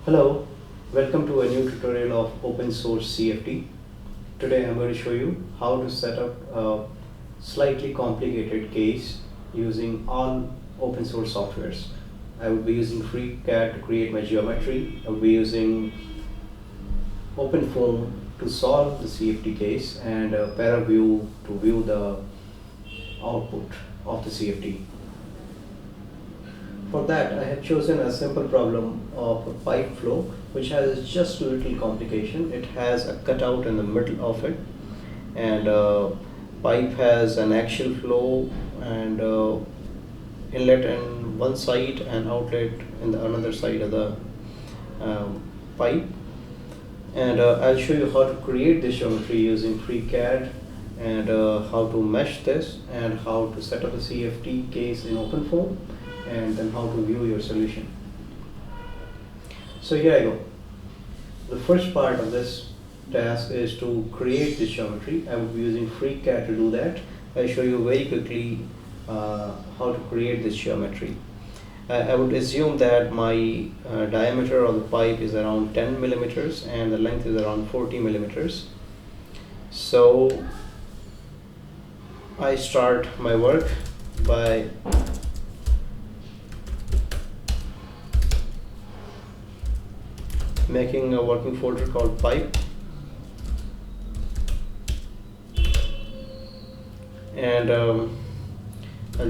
Hello, welcome to a new tutorial of Opensource CFD. Today I'm going to show you how to set up a slightly complicated case using all open source softwares. I will be using FreeCAD to create my geometry. I will be using OpenFOAM to solve the CFD case and Paraview to view the output of the CFD. For that, I have chosen a simple problem of a pipe flow, which has just a little complication. It has a cutout in the middle of it, and pipe has an axial flow and inlet in one side and outlet in the another side of the pipe. And I'll show you how to create this geometry using FreeCAD and how to mesh this and how to set up a CFD case in OpenFOAM and then how to view your solution. So here I go. The first part of this task is to create this geometry. I will be using FreeCAD to do that. I'll show you very quickly how to create this geometry. I would assume that my diameter of the pipe is around 10 millimeters and the length is around 40 millimeters. So I start my work by making a working folder called pipe, and I'll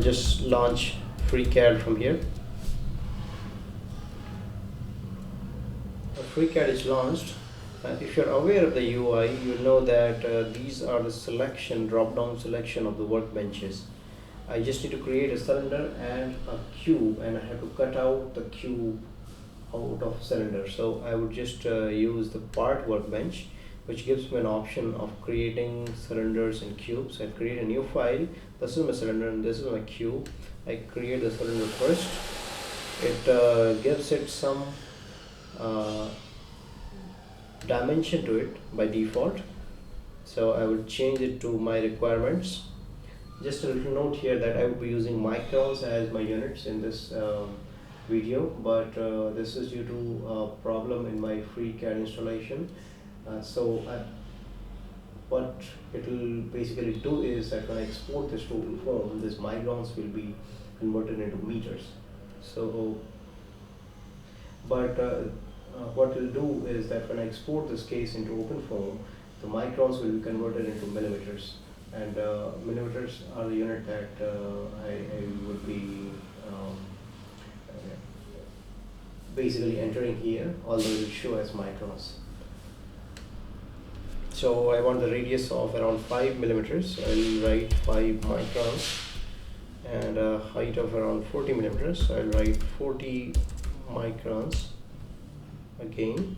just launch FreeCAD from here. FreeCAD is launched. If you're aware of the UI, you'll know that these are the drop-down selection of the workbenches. I just need to create a cylinder and a cube, and I have to cut out the cube out of cylinder. So I would just use the part workbench, which gives me an option of creating cylinders and cubes. I create a new file. This is my cylinder and this is my cube. I create the cylinder first. It gives it some dimension to it by default, so I will change it to my requirements. Just a little note here that I will be using microns as my units in this video, but this is due to a problem in my FreeCAD installation. What it will basically do is that when I export this to OpenFOAM, this microns will be converted into meters. So, but what it will do is that when I export this case into OpenFOAM, the microns will be converted into millimeters, and millimeters are the unit that I would be basically entering here, although it will show as microns. So I want the radius of around 5 millimeters. I'll write 5 microns, and a height of around 40 millimeters. I'll write 40 microns again.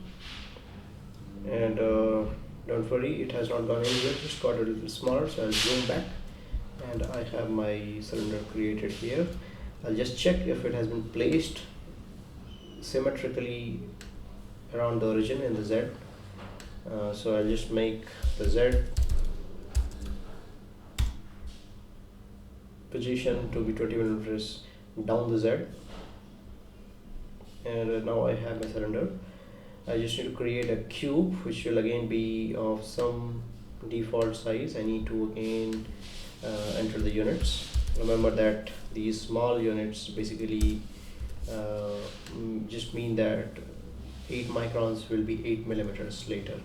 And don't worry, it has not gone anywhere, just got a little smaller. So I'll zoom back, and I have my cylinder created here. I'll just check if it has been placed symmetrically around the origin in the Z. So I'll just make the Z position to be 20 millimeters down the Z, and now I have my cylinder. I just need to create a cube, which will again be of some default size. I need to again enter the units. Remember that these small units basically just mean that 8 microns will be 8 millimeters later.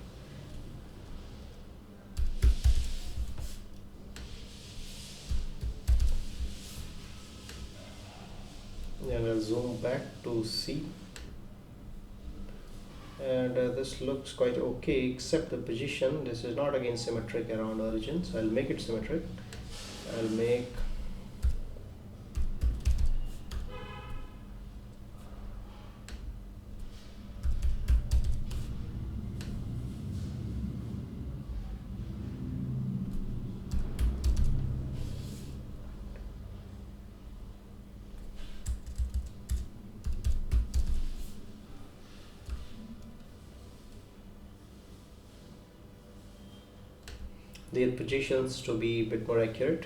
And I'll zoom back to see, and this looks quite okay, except the position. This is not again symmetric around origin, so I'll make it symmetric. I'll make their positions to be a bit more accurate.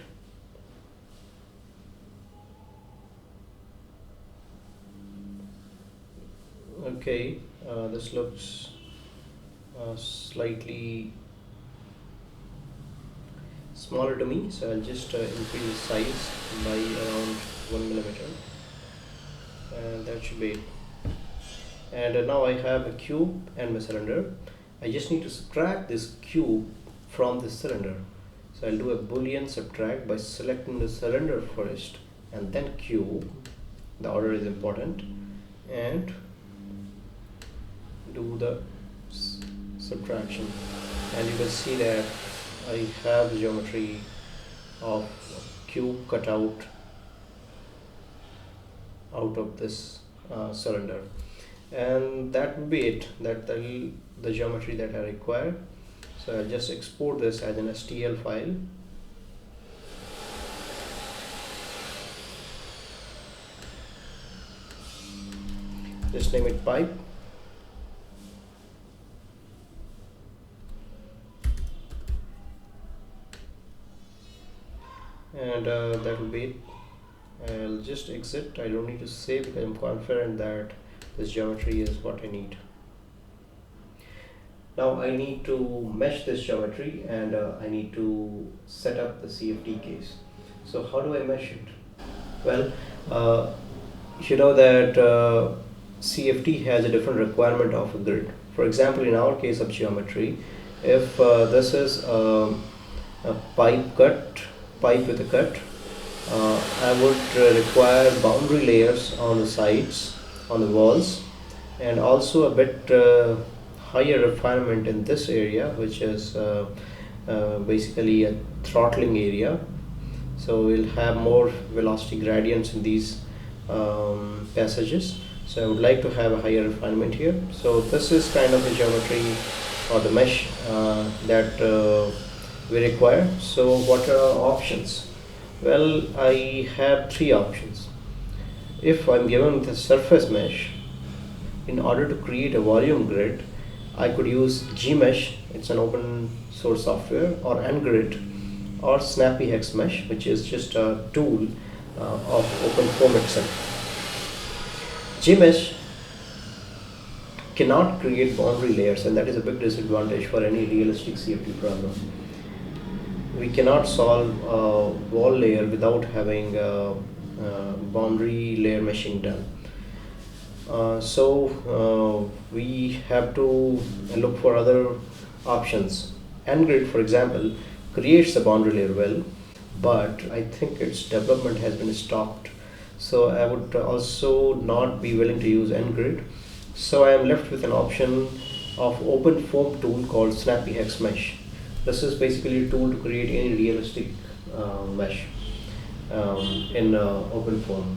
Okay, This looks slightly smaller to me, so I'll just increase the size by around 1 millimeter, and that should be it. And now I have a cube and my cylinder. I just need to subtract this cube from the cylinder. So I'll do a Boolean subtract by selecting the cylinder first and then cube. The order is important. And do the subtraction. And you can see that I have the geometry of cube cut out of this cylinder. And that will be it. That's the geometry that I require. So I'll just export this as an STL file. Just name it pipe. And that will be it. I'll just exit. I don't need to save because I'm confident that this geometry is what I need. Now I need to mesh this geometry, and I need to set up the CFD case. So how do I mesh it? Well, you know that CFD has a different requirement of a grid. For example, in our case of geometry, if this is a pipe with a cut, I would require boundary layers on the sides, on the walls, and also a bit higher refinement in this area, which is basically a throttling area. So we'll have more velocity gradients in these passages. So I would like to have a higher refinement here. So this is kind of the geometry or the mesh that we require. So what are our options? Well, I have three options. If I'm given the surface mesh, in order to create a volume grid, I could use Gmesh, it's an open source software, or ngrid, or snappyHexMesh, which is just a tool of OpenFOAM itself. Gmesh cannot create boundary layers, and that is a big disadvantage for any realistic CFD problem. We cannot solve a wall layer without having boundary layer meshing done. So we have to look for other options. ngrid, for example, creates the boundary layer well, but I think its development has been stopped. So I would also not be willing to use ngrid. So I am left with an option of OpenFOAM tool called snappyHexMesh. This is basically a tool to create any realistic mesh in OpenFOAM.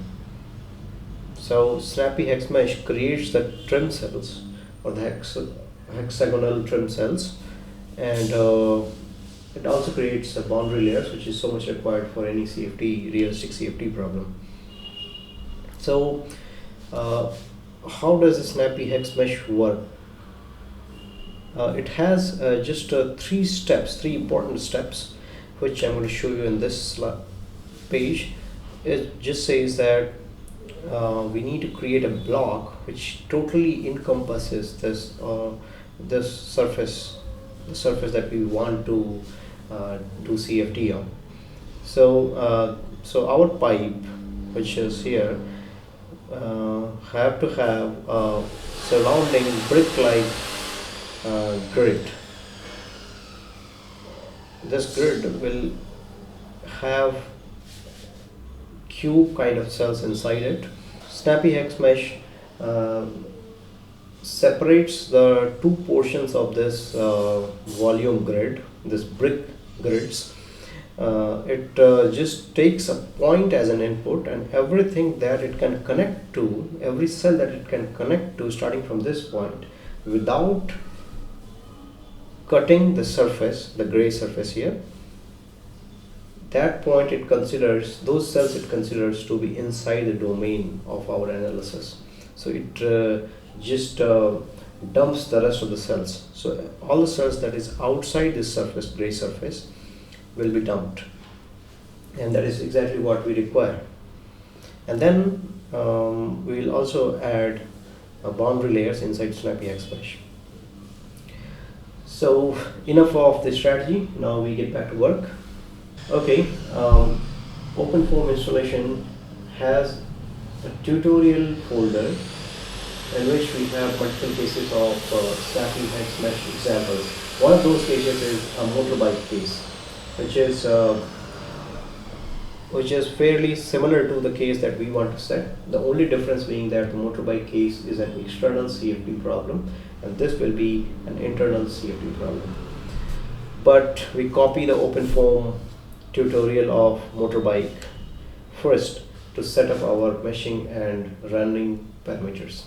So snappyHexMesh creates the trim cells, or the hexagonal trim cells, and it also creates a boundary layers, which is so much required for any realistic CFD problem. So how does the snappyHexMesh work? It has just three important steps, which I'm going to show you in this page. It just says that we need to create a block which totally encompasses this surface, the surface that we want to do CFD on. So our pipe, which is here, have to have a surrounding brick-like grid. This grid will have cube kind of cells inside it. snappyHexMesh separates the two portions of this volume grid, this brick grids. It just takes a point as an input, and everything that it can connect to, every cell that it can connect to starting from this point, without cutting the surface, the gray surface here, that point it considers, those cells it considers to be inside the domain of our analysis. So it just dumps the rest of the cells. So all the cells that is outside this surface, gray surface, will be dumped, and that is exactly what we require. And then we will also add boundary layers inside snappyHexMesh. So enough of the strategy, now we get back to work. Okay, OpenFOAM installation has a tutorial folder in which we have multiple cases of snappyHexMesh examples. One of those cases is a motorbike case, which is fairly similar to the case that we want to set. The only difference being that the motorbike case is an external CFD problem and this will be an internal CFD problem. But we copy the OpenFOAM tutorial of motorbike first to set up our meshing and running parameters.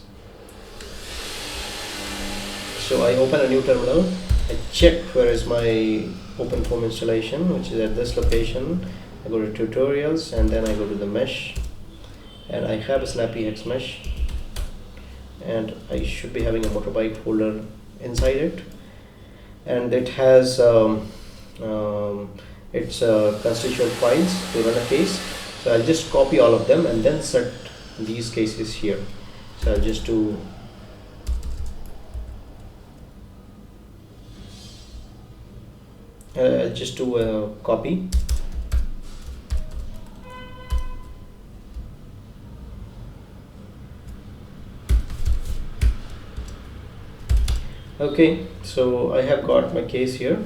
So I open a new terminal, I check where is my OpenFOAM installation, which is at this location. I go to tutorials and then I go to the mesh and I have a snappyHexMesh and I should be having a motorbike folder inside it, and it has its constituent files to run a case. So I'll just copy all of them and then set these cases here. So I'll just do a copy. Okay, so I have got my case here.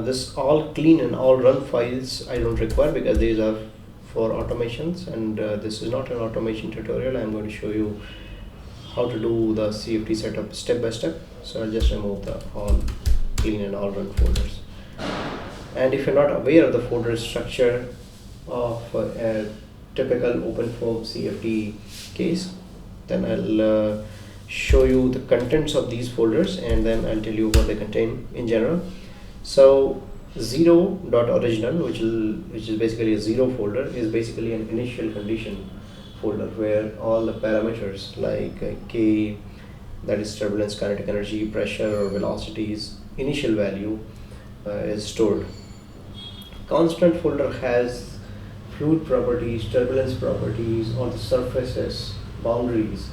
This all clean and all run files I don't require because these are for automations, and this is not an automation tutorial. I'm going to show you how to do the CFD setup step by step. So I'll just remove the all clean and all run folders. And if you're not aware of the folder structure of a typical OpenFOAM CFD case, then I'll show you the contents of these folders and then I'll tell you what they contain in general. So 0.original, which is basically a zero folder, is basically an initial condition folder where all the parameters like K, that is turbulence, kinetic energy, pressure or velocities, initial value is stored. Constant folder has fluid properties, turbulence properties, or the surfaces, boundaries,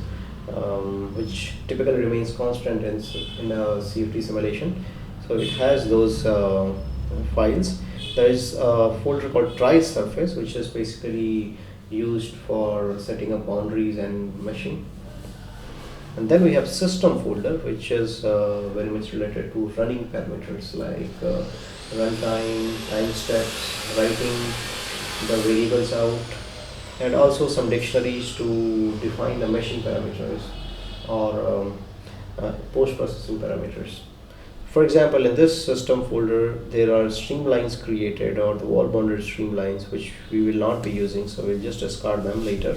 which typically remains constant in a CFD simulation. So it has those files. There is a folder called try surface, which is basically used for setting up boundaries and meshing. And then we have system folder, which is very much related to running parameters like runtime, time steps, writing the variables out, and also some dictionaries to define the meshing parameters or post-processing parameters. For example, in this system folder, there are streamlines created or the wall bounded streamlines, which we will not be using, so we'll just discard them later.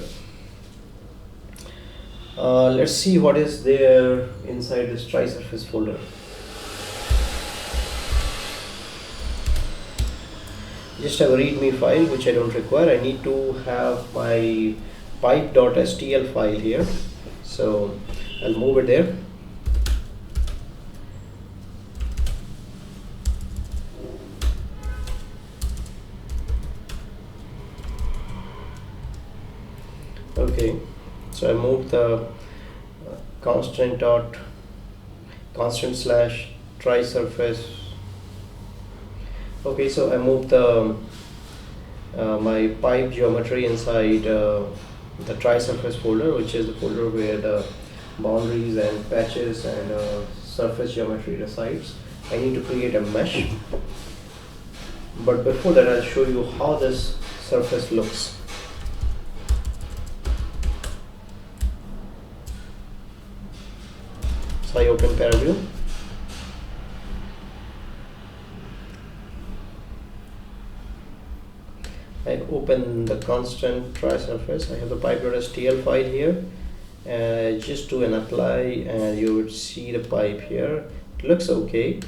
Let's see what is there inside this tri-surface folder. Just have a readme file which I don't require. I need to have my pipe.stl file here, so I'll move it there. Okay, so I moved the constant slash tri-surface. Okay, so I moved the my pipe geometry inside the tri-surface folder, which is the folder where the boundaries and patches and surface geometry resides. I need to create a mesh, but before that I'll show you how this surface looks. So I open Paraview. I open the constant tri-surface. I have the pipe.stl file here. Just do an apply and you would see the pipe here. It looks okay,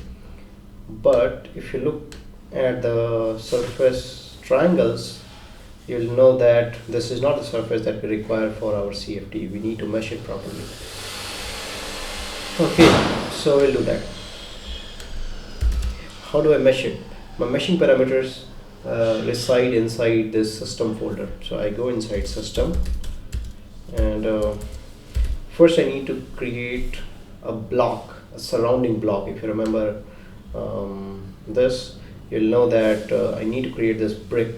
but if you look at the surface triangles, you'll know that this is not the surface that we require for our CFD. We need to mesh it properly. Okay, so we'll do that. How do I mesh it? My meshing parameters reside inside this system folder. So I go inside system, and first I need to create a block, a surrounding block. If you remember this, you'll know that I need to create this brick.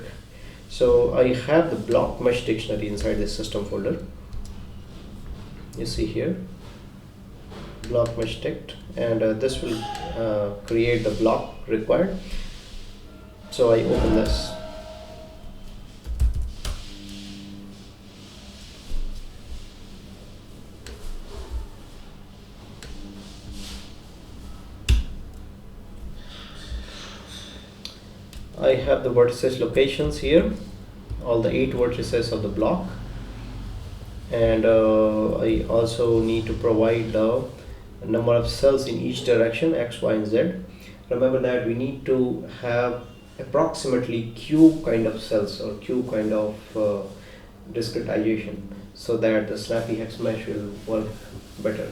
So I have the blockMesh dictionary inside this system folder. You see here, blockMesh ticked, and this will create the block required. So I open this. I have the vertices locations here, all the 8 vertices of the block, and I also need to provide the number of cells in each direction, X, Y, and Z. Remember that we need to have approximately cube kind of cells or cube kind of discretization so that the snappyHexMesh will work better.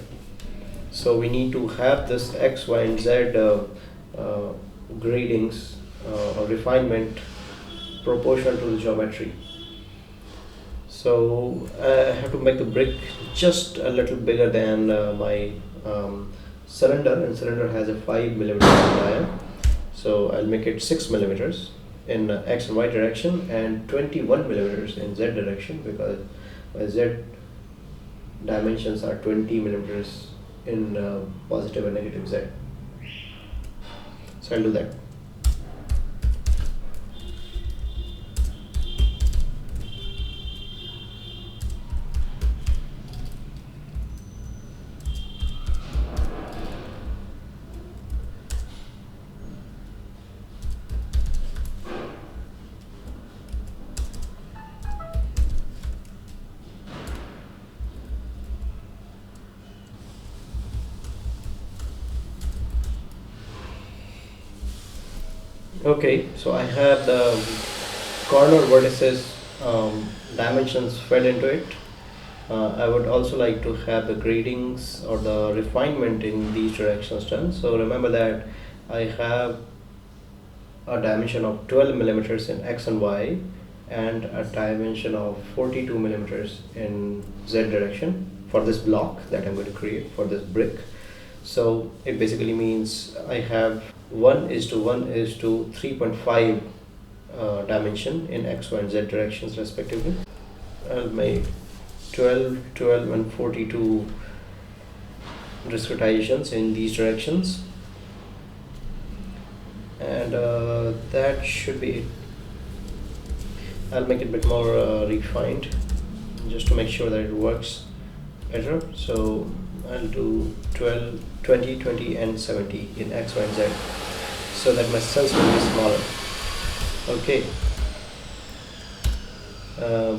So we need to have this X, Y, and Z gradings or refinement proportional to the geometry. So I have to make the brick just a little bigger than my cylinder, and cylinder has a 5 mm diameter. So I'll make it 6 mm in X and Y direction and 21 mm in Z direction, because my Z dimensions are 20 mm in positive and negative Z. So I'll do that. Okay, so I have the corner vertices dimensions fed into it. I would also like to have the gradings or the refinement in these directions done. So remember that I have a dimension of 12 mm in X and Y and a dimension of 42 mm in Z direction for this block that I'm going to create for this brick. So it basically means I have 1:1:3.5 dimension in X, Y, and Z directions respectively. I'll make 12, 12, and 42 discretizations in these directions, and that should be it. I'll make it a bit more refined just to make sure that it works better. So I'll do 12, 20, 20, and 70 in X, Y, and Z so that my cells will be smaller. Okay.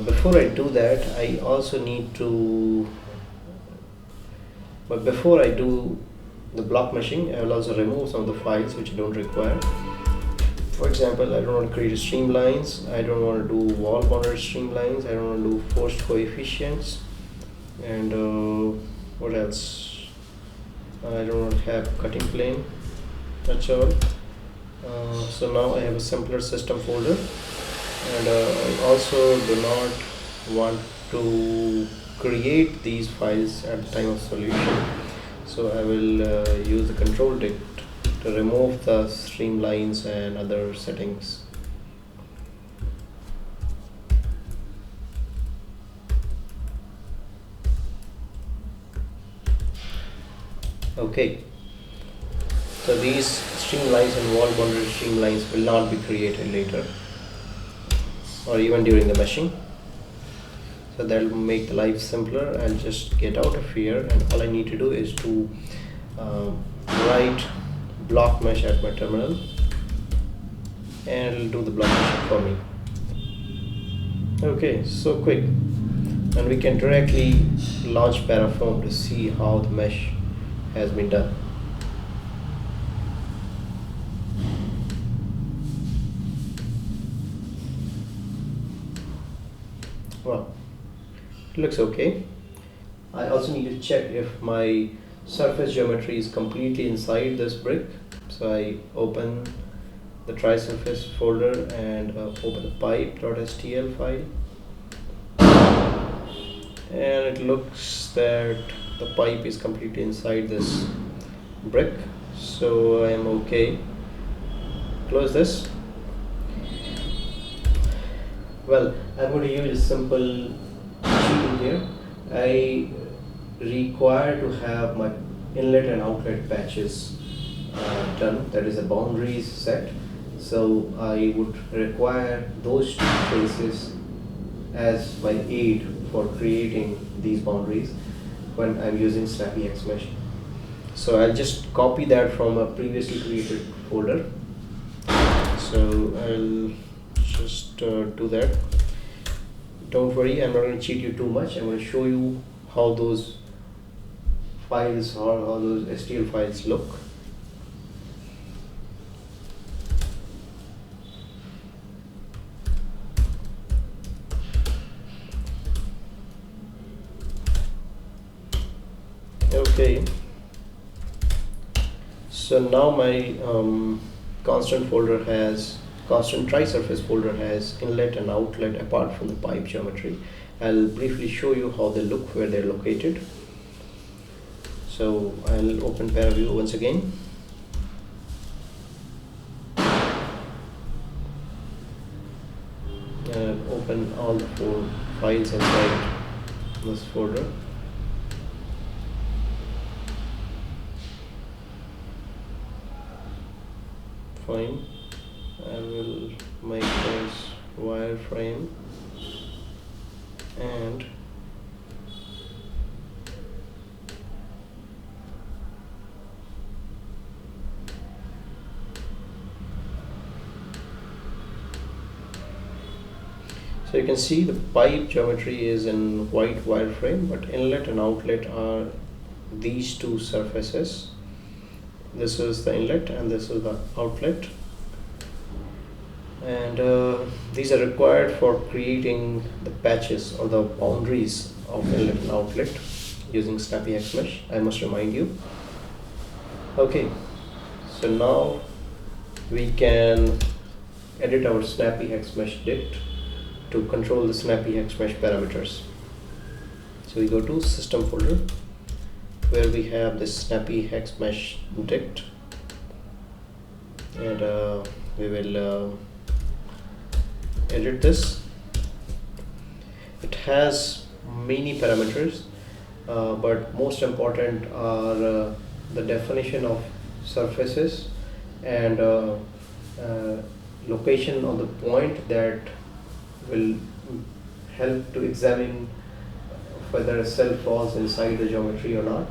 Before I do that, I also need to, but before I do the block meshing, I will also remove some of the files which I don't require. For example, I don't want to create streamlines, I don't want to do wall boundary streamlines, I don't want to do forced coefficients, and what else? I don't want to have cutting plane. That's all. So now I have a simpler system folder, and I also do not want to create these files at the time of solution. So I will use the control tick to remove the streamlines and other settings. Okay, so these streamlines and wall boundary streamlines will not be created later or even during the meshing. So that will make the life simpler. I'll just get out of here, and all I need to do is to write blockMesh at my terminal, and it'll do the blockMesh for me. Okay, so quick, and we can directly launch ParaFoam to see how the mesh has been done. Well, it looks okay. I also need to check if my surface geometry is completely inside this brick. So I open the tri-surface folder and open the pipe.stl file, and it looks that the pipe is completely inside this brick, so I am okay. Close this. Well, I'm going to use a simple cheating here. I require to have my inlet and outlet patches done, that is the boundaries set. So I would require those two places as my aid for creating these boundaries when I'm using snappyHexMesh. So I'll just copy that from a previously created folder. So I'll just do that. Don't worry, I'm not going to cheat you too much. I'm going to show you how those files or how those STL files look. Okay, so now my constant tri-surface folder has inlet and outlet apart from the pipe geometry. I'll briefly show you how they look, where they're located. So I'll open Paraview once again. And open all the 4 files inside this folder. Fine. I will make this wireframe and so you can see the pipe geometry is in white wireframe, but inlet and outlet are these 2 surfaces. This is the inlet and this is the outlet, and these are required for creating the patches or the boundaries of inlet and outlet using snappyHexMesh, I must remind you. Okay, so now we can edit our snappyHexMesh dict to control the snappyHexMesh parameters. So we go to system folder where we have this snappyHexMesh dict, and we will edit this. It has many parameters, but most important are the definition of surfaces and location of the point that will help to examine whether a cell falls inside the geometry or not,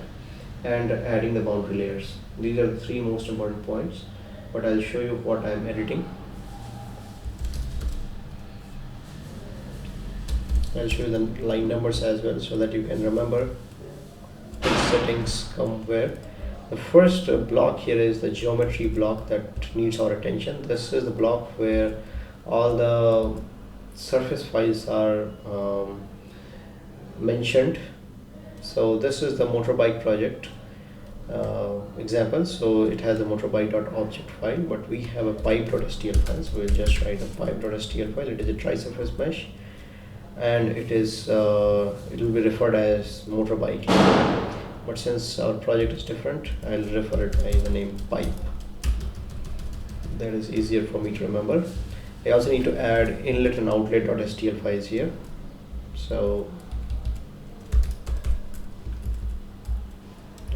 and adding the boundary layers. These are the 3 most important points, but I'll show you what I'm editing. I'll show you the line numbers as well so that you can remember which settings come where. The first block here is the geometry block that needs our attention. This is the block where all the surface files are mentioned. So this is the motorbike project example. So it has a motorbike.object file, but we have a pipe.stl file. So we'll just write a pipe.stl file. It is a tri-surface mesh, and it is it will be referred as motorbike. But since our project is different, I'll refer it by the name pipe. That is easier for me to remember. I also need to add inlet and outlet.stl files here. So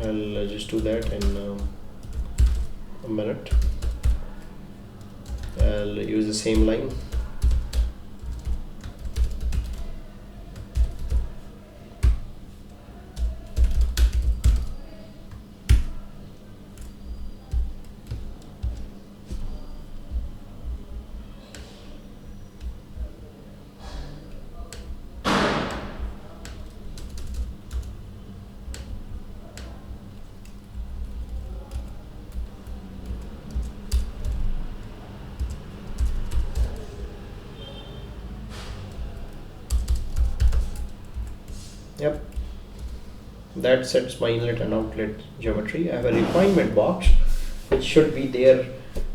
I'll just do that in a minute. I'll use the same line. Yep, that sets my inlet and outlet geometry. I have a refinement box which should be there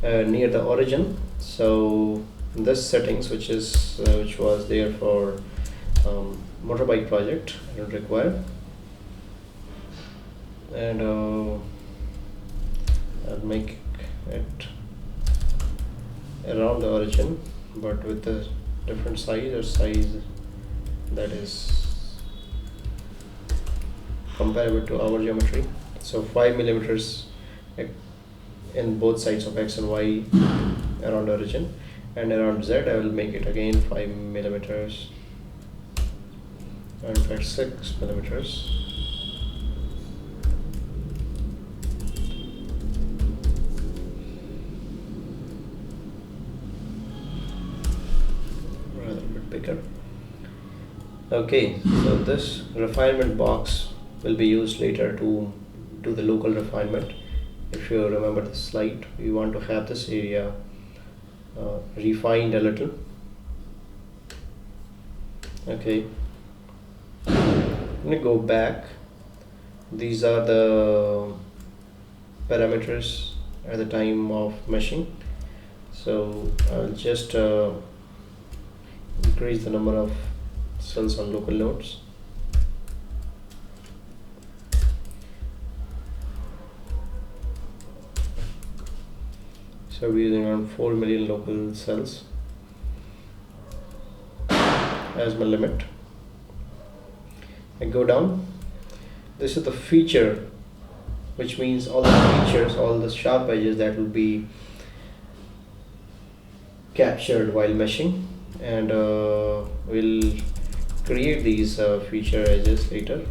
near the origin. So this settings which was there for motorbike project, I don't require. and I'll make it around the origin, but with a different size, or size that is comparable to our geometry. So 5 millimeters in both sides of X and Y around origin, and around Z I will make it again 5 millimeters, and in fact 6 millimeters. Rather a bit bigger. Okay, so this refinement box will be used later to do the local refinement. If you remember the slide, we want to have this area refined a little. Okay, let me go back. These are the parameters at the time of meshing. So I'll just increase the number of cells on local nodes. So we're using around 4 million local cells as my limit. I go down. This is the feature, which means all the features, all the sharp edges that will be captured while meshing, and we'll create these feature edges later.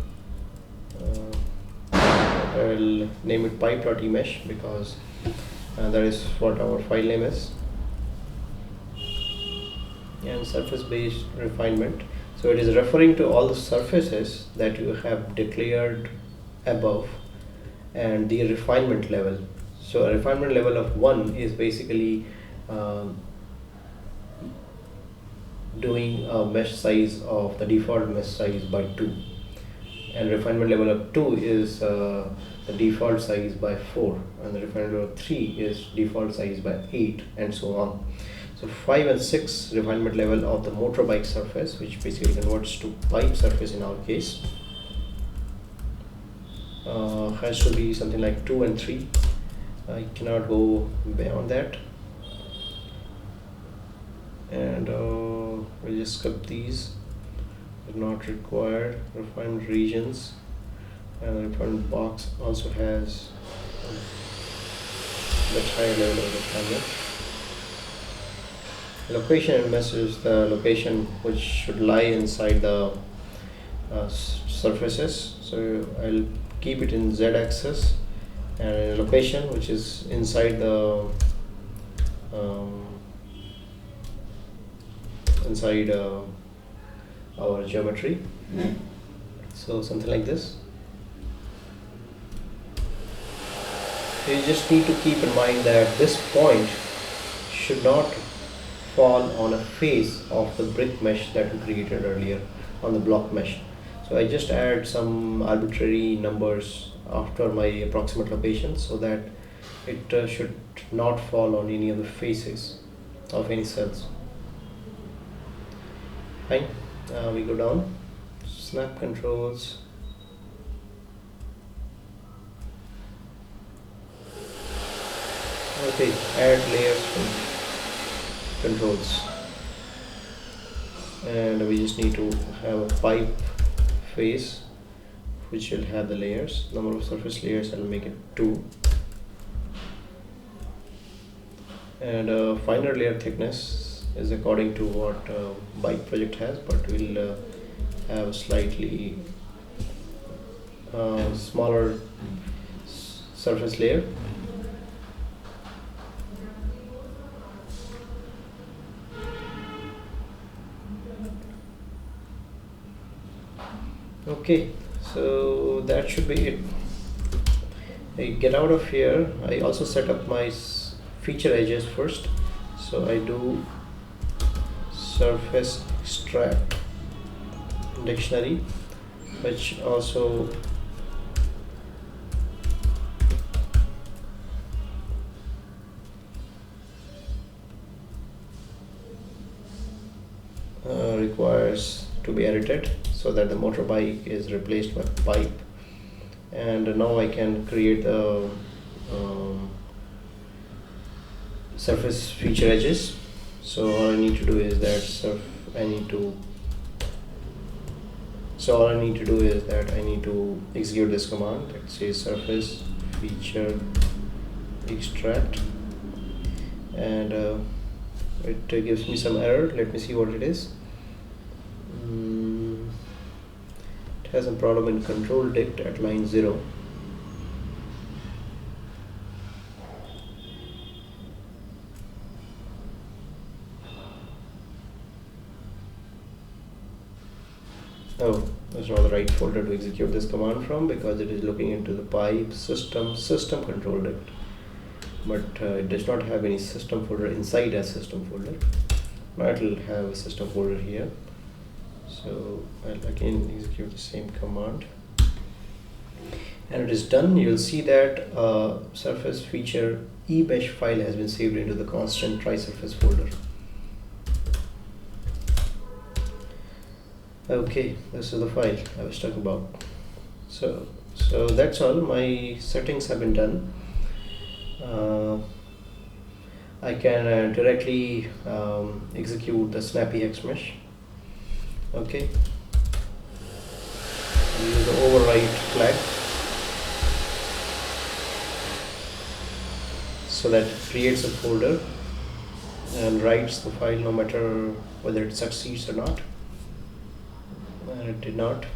I'll name it pipe.emesh because that is what our file name is. And surface based refinement, so it is referring to all the surfaces that you have declared above and the refinement level. So a refinement level of 1 is basically doing a mesh size of the default mesh size by 2, and refinement level of 2 is the default size by 4, and the refinement level of 3 is default size by 8, and so on. So 5 and 6 refinement level of the motorbike surface, which basically converts to pipe surface in our case, has to be something like 2 and 3. I cannot go beyond that, and we'll just skip these. They're not required. Refinement regions, and the refinement box also has a bit higher level of refinement. Location and mesh is the location which should lie inside the surfaces. So I'll keep it in Z axis, and location which is inside the our geometry. So something like this. So you just need to keep in mind that this point should not fall on a face of the brick mesh that we created earlier on the block mesh. So I just add some arbitrary numbers after my approximate location so that it should not fall on any of the faces of any cells. Fine. We go down, snap controls, okay, add layers from controls, and we just need to have a pipe face which will have the layers. Number of surface layers, I'll make it 2, and finer layer thickness is according to what bike project has, but we'll have a slightly smaller surface layer. Okay, so that should be it. I get out of here. I also set up my feature edges first, so I do surface extract dictionary, which also requires to be edited so that the motorbike is replaced by pipe, and now I can create the surface feature edges. So all I need to do is that I need to execute this command that says surface feature extract, and it gives me some error. Let me see what it is. It has a problem in control dict at line 0. Oh, that's not the right folder to execute this command from, because it is looking into the pipe system control dict, but it does not have any system folder inside a system folder. Now it will have a system folder here. So I'll again execute the same command, and it is done. You'll see that surface feature emesh file has been saved into the constant trisurface folder. Okay, this is the file I was talking about. So that's all. My settings have been done. I can directly execute the snappyHexMesh. Okay, use the override flag so that it creates a folder and writes the file no matter whether it succeeds or not, and it did not.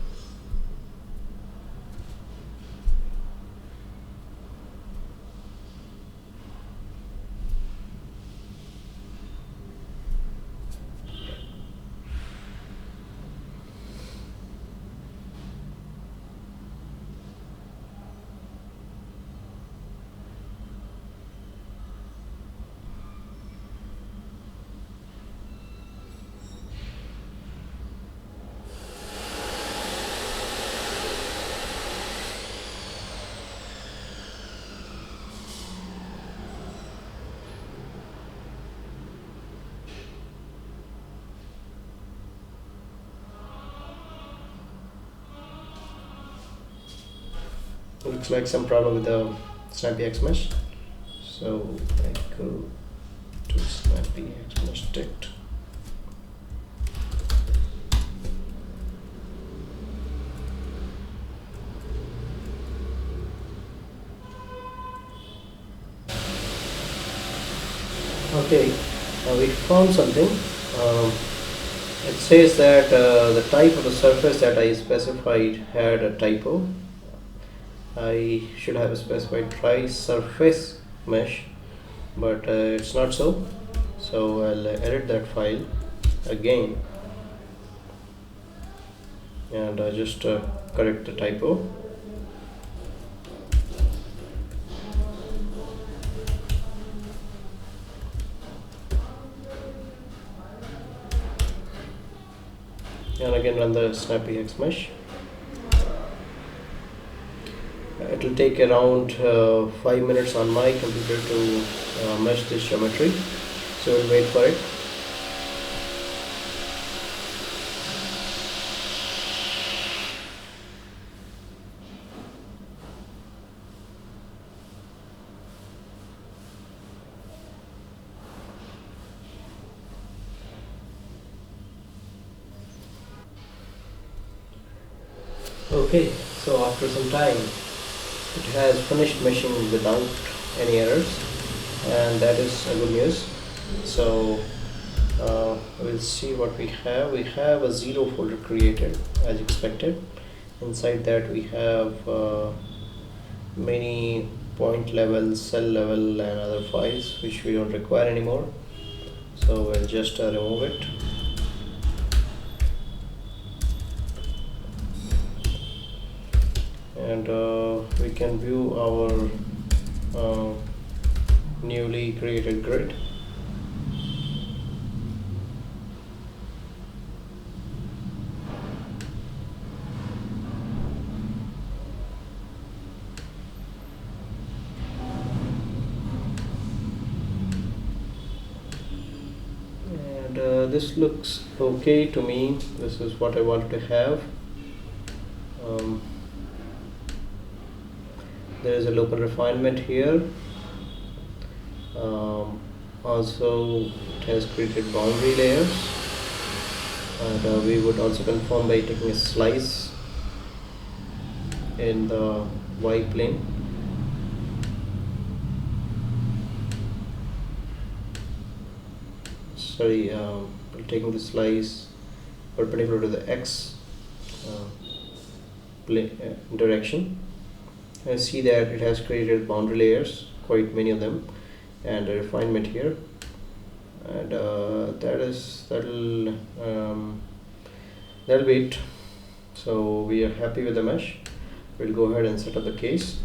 Looks like some problem with the snappyHexMesh. So I go to snappyHexMesh dict. Okay, we found something. It says that the type of the surface that I specified had a typo. I should have specified trisurface mesh, but it's not so. So I'll edit that file again and just correct the typo. And again run the snappyHexMesh. It will take around 5 minutes on my computer to mesh this geometry, so we'll wait for it. Okay, so after some time it has finished meshing without any errors, and that is a good news. So we'll see what we have. We have a 0 folder created as expected. Inside that we have many point level, cell level and other files which we don't require anymore. So we'll just remove it. And we can view our newly created grid. And this looks okay to me. This is what I wanted to have. There is a local refinement here. Also it has created boundary layers, and we would also confirm by taking a slice in the Y plane. Sorry, taking the slice perpendicular to the X direction, and see that it has created boundary layers, quite many of them, and a refinement here, and that'll be it. So we are happy with the mesh. We'll go ahead and set up the case.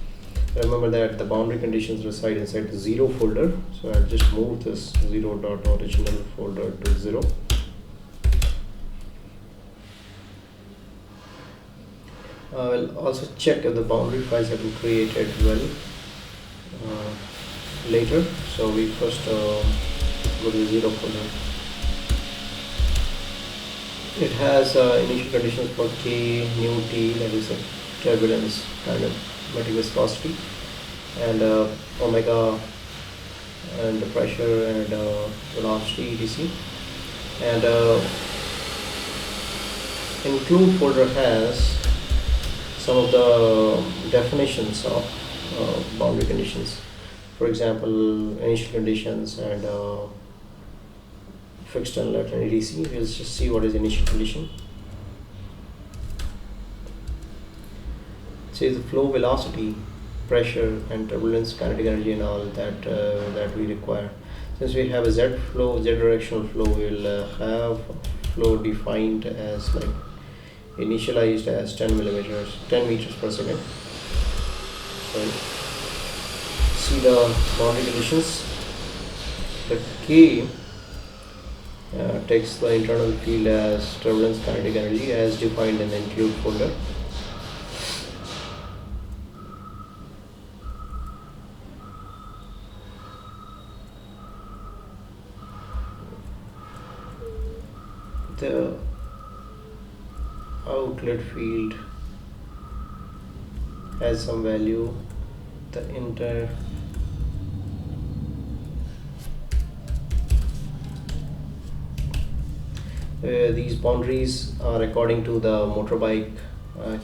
Remember that the boundary conditions reside inside the 0 folder, so I'll just move this 0.original folder to 0. I'll also check if the boundary files have been created well later. So we first go to the 0 folder. It has initial conditions for K, nu T, that is a turbulence, kind of viscosity, and omega, and the pressure, and velocity, etc. And include folder has some of the definitions of boundary conditions. For example, initial conditions and fixed inlet and etc. We'll just see what is initial condition. Say the flow velocity, pressure, and turbulence, kinetic energy, and all that that we require. Since we have a z flow, z directional flow, we will have flow defined as like initialized as 10 meters per second. So see the boundary conditions. The K takes the internal field as turbulence, kinetic energy, as defined in the include folder. The outlet field has some value. The these boundaries are according to the motorbike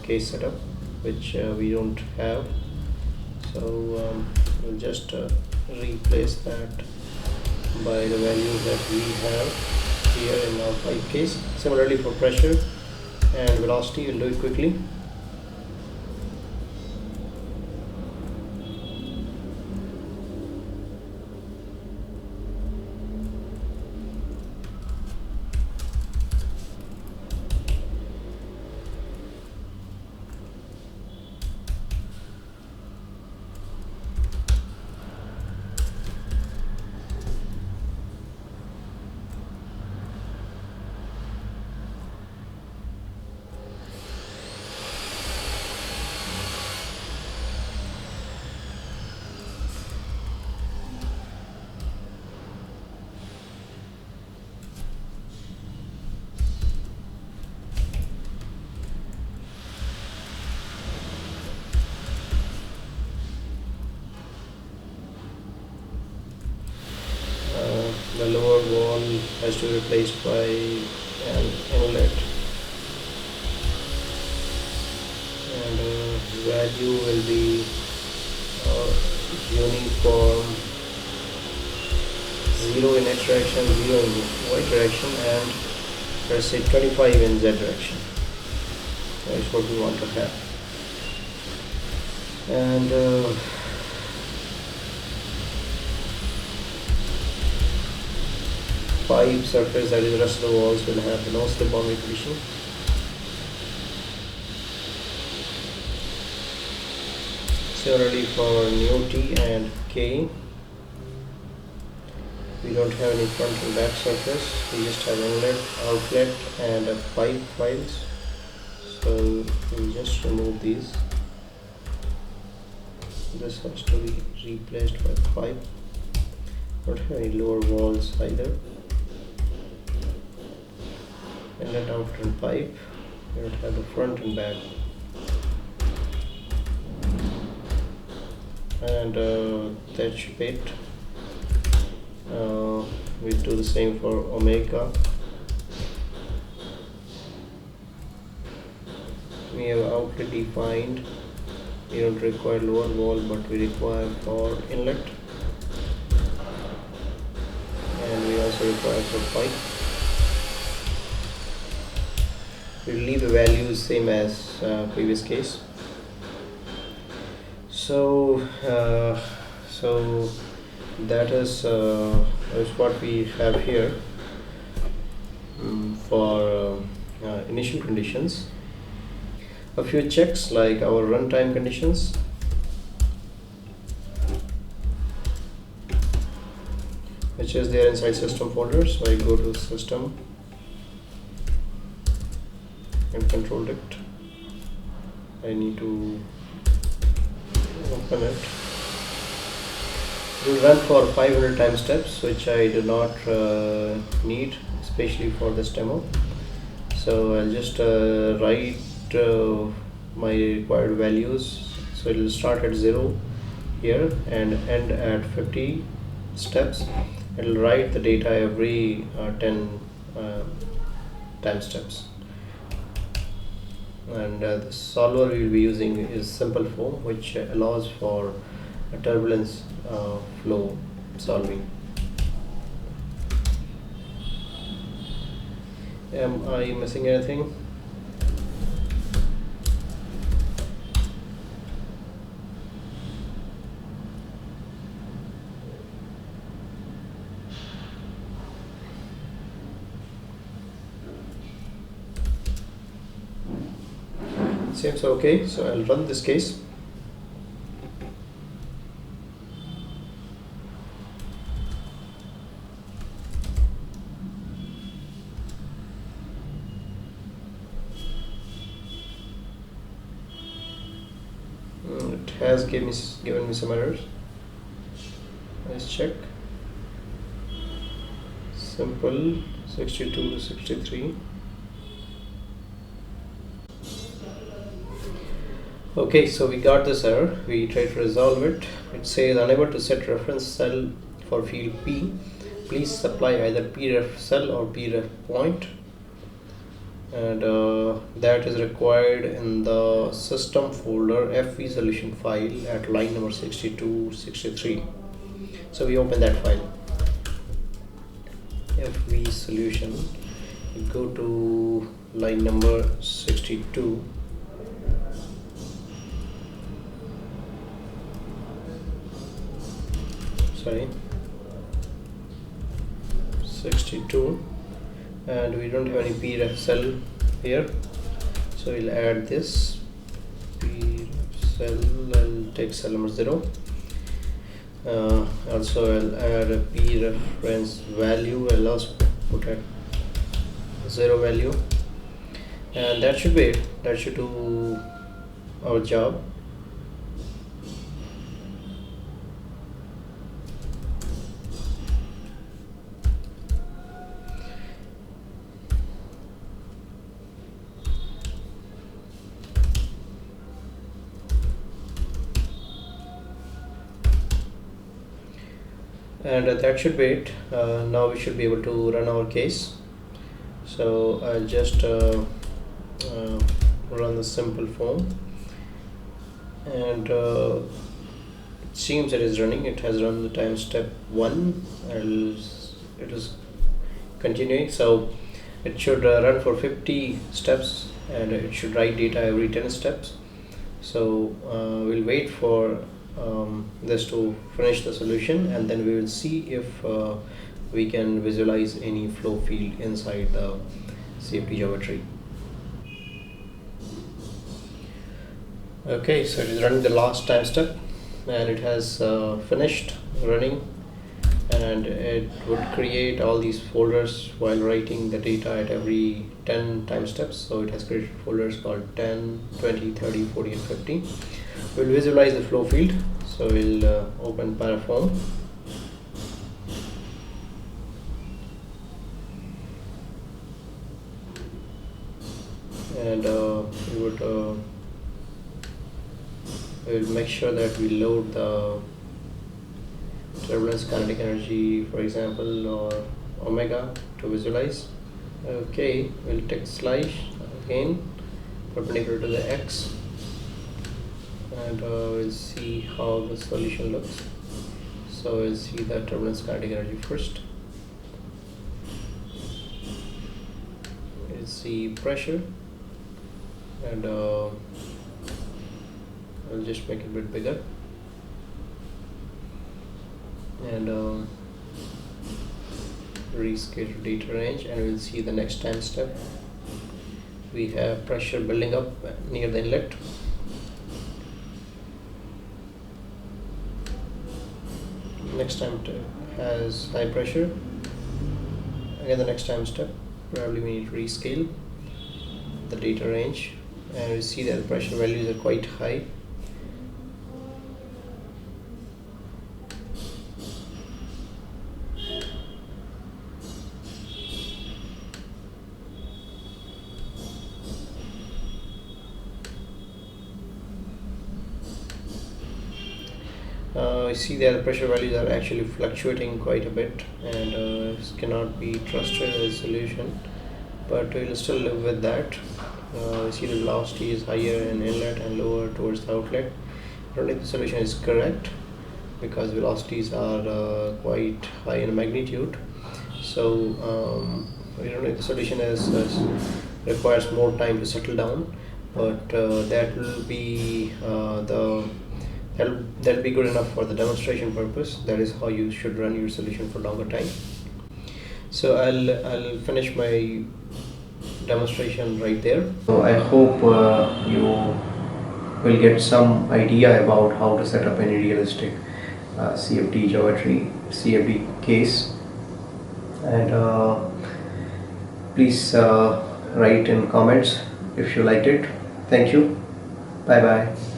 case setup, which we don't have. So we'll just replace that by the values that we have here in our pipe case. Similarly for pressure and velocity, we'll do it quickly. The lower wall has to be replaced by an inlet, and value will be uniform, 0 in x direction, 0 in y direction, and let's say 25 in z direction. That is what we want to have. And pipe surface, that is the rest of the walls, will have no slip boundary condition. Similarly for nu T and K, we don't have any front and back surface, we just have inlet, outlet, and a pipe files. So we'll just remove these. This has to be replaced by pipe. Don't have any lower walls either. Inlet, outlet, and pipe. We don't have the front and back. and that should be it. We do the same for omega. We have outlet defined. We don't require lower wall, but we require for inlet, and we also require for pipe. We'll leave the values same as previous case. So that is what we have here for initial conditions. A few checks like our runtime conditions, which is there inside system folder. So I go to system and control it. I need to open it. It will run for 500 time steps, which I do not need, especially for this demo. So I'll just write my required values. So it will start at 0 here and end at 50 steps. It will write the data every 10 time steps. And the solver we will be using is simpleFoam, which allows for a turbulence flow solving. Am I missing anything? Seems okay, so I'll run this case. It has given me some errors. Let's check. Simple 62 to 63. Okay, so we got this error. We try to resolve it. It says unable to set reference cell for field P. Please supply either pref cell or pref point, and that is required in the system folder FV solution file at line number 6263. So we open that file, FV solution. We go to line number 62. Sorry, 62, and we don't have any pref cell here, so we'll add this pref cell. I'll take cell number 0. Also I'll add a p reference value. I'll also put at 0 value, and that should be it. That should do our job. And that should be it. Now we should be able to run our case. So I'll just run the simpleFoam, and it seems it is running. It has run the time step 1. It is continuing, so it should run for 50 steps, and it should write data every 10 steps. So we'll wait for this to finish the solution, and then we will see if we can visualize any flow field inside the CFD geometry. Okay, so it is running the last time step, and it has finished running, and it would create all these folders while writing the data at every 10 time steps. So it has created folders called 10, 20, 30, 40 and 50. We'll visualize the flow field. So we'll open ParaFoam, and we would we will make sure that we load the turbulence kinetic energy, for example, or omega to visualize. Okay, we'll take slice again perpendicular to the x, and we'll see how the solution looks. So we'll see the turbulence kinetic energy first. We'll see pressure, and I'll just make it a bit bigger, and rescale to data range, and we'll see the next time step. We have pressure building up near the inlet. Next time has high pressure. Again, the next time step, probably we need to rescale the data range, and we see that the pressure values are quite high. We see that the pressure values are actually fluctuating quite a bit, and cannot be trusted as a solution, but we'll still live with that. We see the velocity is higher in inlet and lower towards the outlet. I don't think the solution is correct because velocities are quite high in magnitude. So we don't think the solution requires more time to settle down, but that will be that'll be good enough for the demonstration purpose. That is how you should run your solution for longer time. So I'll finish my demonstration right there. So I hope you will get some idea about how to set up any realistic CFD geometry, CFD case, and please write in comments if you liked it. Thank you. Bye bye.